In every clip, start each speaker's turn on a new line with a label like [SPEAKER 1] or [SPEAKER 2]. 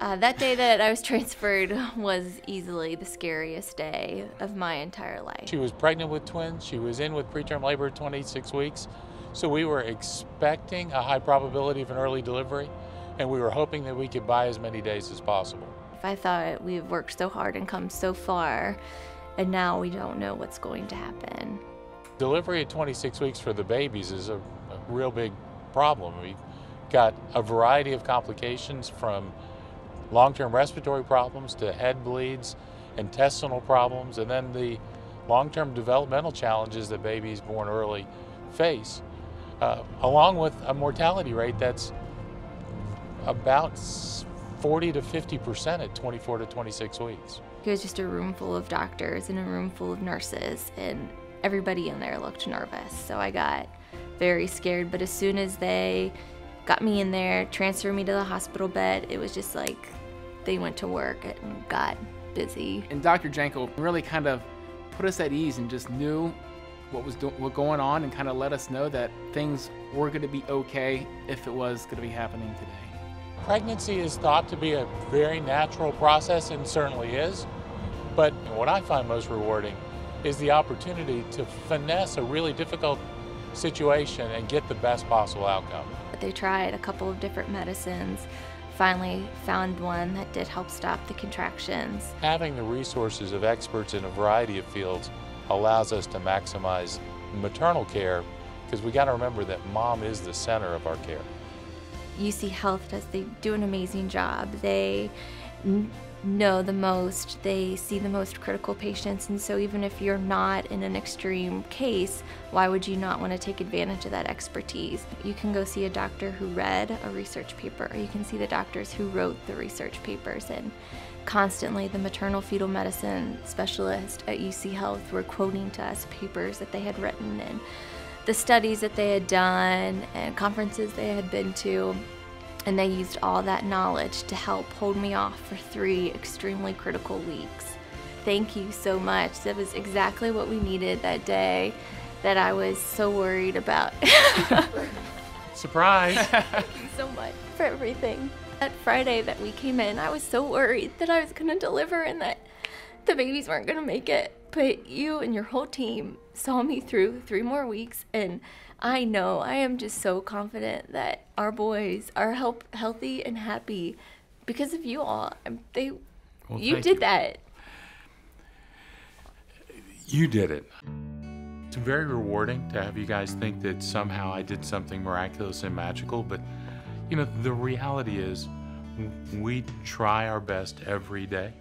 [SPEAKER 1] That day that I was transferred was easily the scariest day of my entire life.
[SPEAKER 2] She was pregnant with twins. She was in with preterm labor at 26 weeks. So we were expecting a high probability of an early delivery, and we were hoping that we could buy as many days as possible.
[SPEAKER 1] I thought we've worked so hard and come so far, and now we don't know what's going to happen.
[SPEAKER 2] Delivery at 26 weeks for the babies is a real big problem. We've got a variety of complications, from long-term respiratory problems to head bleeds, intestinal problems, and then the long-term developmental challenges that babies born early face, along with a mortality rate that's about 40 to 50% at 24 to 26 weeks.
[SPEAKER 1] It was just a room full of doctors and a room full of nurses, and everybody in there looked nervous. So I got very scared, but as soon as they got me in there, transferred me to the hospital bed, it was just like they went to work and got busy.
[SPEAKER 3] And Dr. Jankel really kind of put us at ease and just knew what going on, and kind of let us know that things were going to be okay if it was going to be happening today.
[SPEAKER 2] Pregnancy is thought to be a very natural process, and certainly is. But what I find most rewarding is the opportunity to finesse a really difficult situation and get the best possible outcome.
[SPEAKER 1] They tried a couple of different medicines, finally found one that did help stop the contractions.
[SPEAKER 2] Having the resources of experts in a variety of fields allows us to maximize maternal care, because we got to remember that mom is the center of our care.
[SPEAKER 1] UC Health they do an amazing job. They know the most, they see the most critical patients, and so even if you're not in an extreme case, why would you not want to take advantage of that expertise? You can go see a doctor who read a research paper, or you can see the doctors who wrote the research papers, and constantly the maternal fetal medicine specialist at UC Health were quoting to us papers that they had written and the studies that they had done and conferences they had been to. And they used all that knowledge to help hold me off for 3 extremely critical weeks. Thank you so much. That was exactly what we needed that day that I was so worried about.
[SPEAKER 2] Surprise!
[SPEAKER 1] Thank you so much for everything. That Friday that we came in, I was so worried that I was gonna deliver and that the babies weren't gonna make it. But you and your whole team saw me through 3 more weeks, and I know, I am just so confident that our boys are healthy and happy because of you all. You did that.
[SPEAKER 2] You did it. It's very rewarding to have you guys think that somehow I did something miraculous and magical, but you know, the reality is we try our best every day,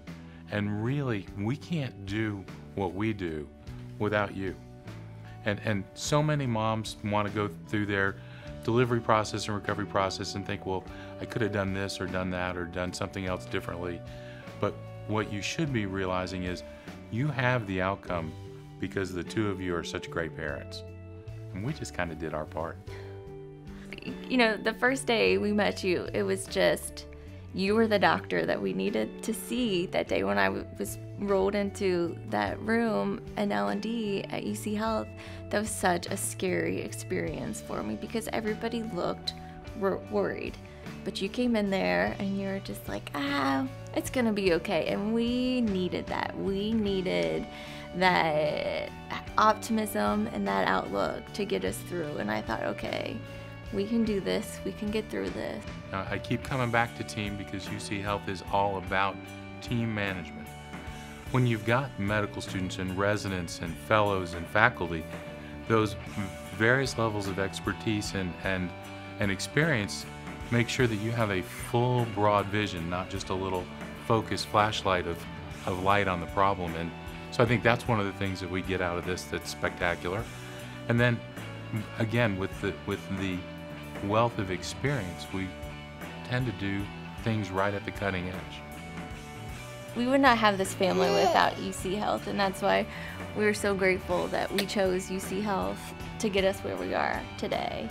[SPEAKER 2] and really we can't do what we do without you. And so many moms want to go through their delivery process and recovery process and think, well, I could have done this or done that or done something else differently. But what you should be realizing is you have the outcome because the 2 of you are such great parents. And we just kind of did our part.
[SPEAKER 1] You know, the first day we met you, it was just, you were the doctor that we needed to see that day when I was rolled into that room in L&D at UC Health. That was such a scary experience for me because everybody looked worried. But you came in there and you're just like, it's gonna be okay. And we needed that. We needed that optimism and that outlook to get us through. And I thought, okay, we can do this. We can get through this.
[SPEAKER 2] I keep coming back to team because UC Health is all about team management. When you've got medical students and residents and fellows and faculty, those various levels of expertise and experience make sure that you have a full, broad vision, not just a little focused flashlight of light on the problem. And so I think that's one of the things that we get out of this that's spectacular. And then, again, with the wealth of experience, we tend to do things right at the cutting edge.
[SPEAKER 1] We would not have this family without UC Health, and that's why we're so grateful that we chose UC Health to get us where we are today.